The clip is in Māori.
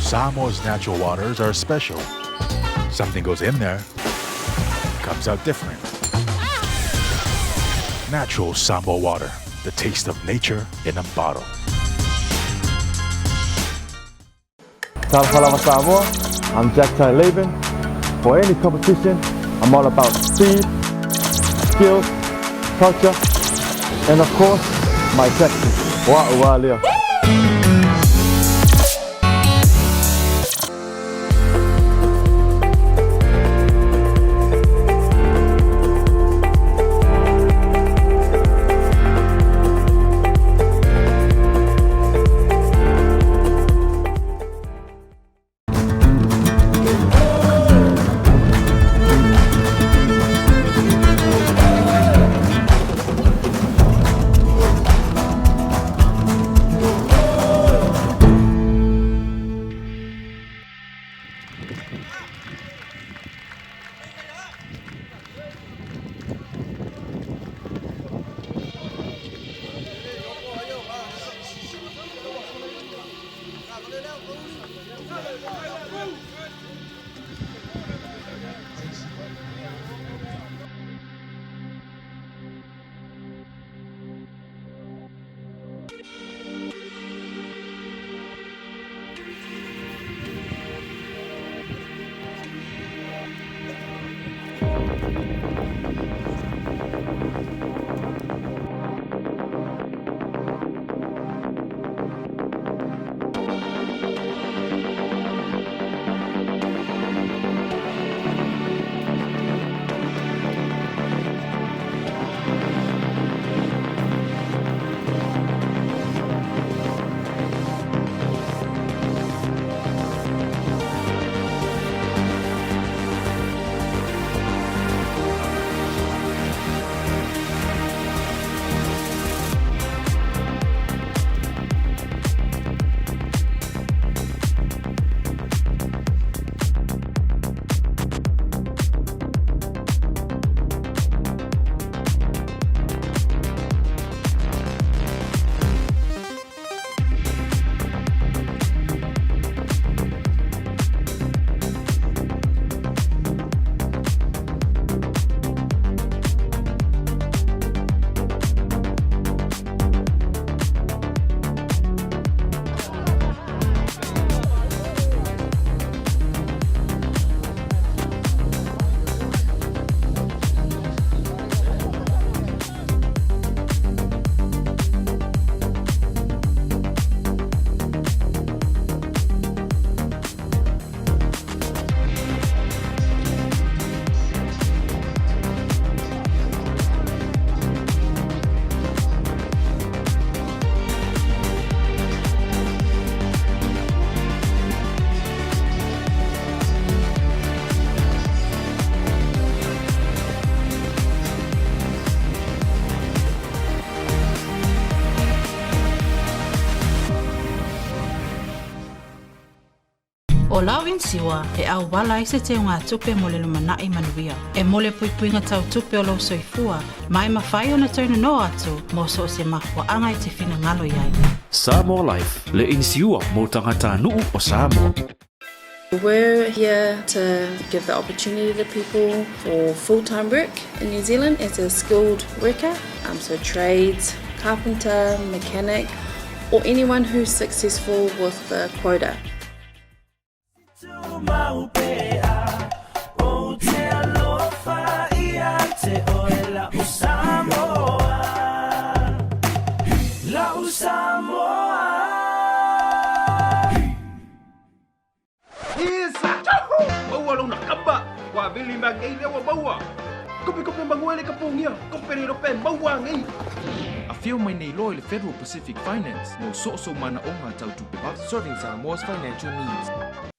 Samoa's natural waters are special. Something goes in there, comes out different. Natural Samoa water, the taste of nature in a bottle. Samoa, I'm Jack Laban. For any competition, I'm all about speed, skills, culture, and of course, my Texas. Aloga ole. O lawin siwa e au wala i se te unga tupe mo le lumanai manuia. E mole puipuinga tau tupe o lau soifua, mai mawhai o na taunu no atu, mo so se mahua anga i te whina ngalo iai. Samoa Life, le insiua mo tangata nuu o Samoa. We're here to give the opportunity to people for full-time work in New Zealand as a skilled worker, so trades, carpenter, mechanic, or anyone who's successful with the quota. Vili magay na wabawa. Kopi manguele kapungia. Kopero pen bawang. A few may nailo ile Federal Pacific Finance no so mana onga tau to serving Samoa's financial needs.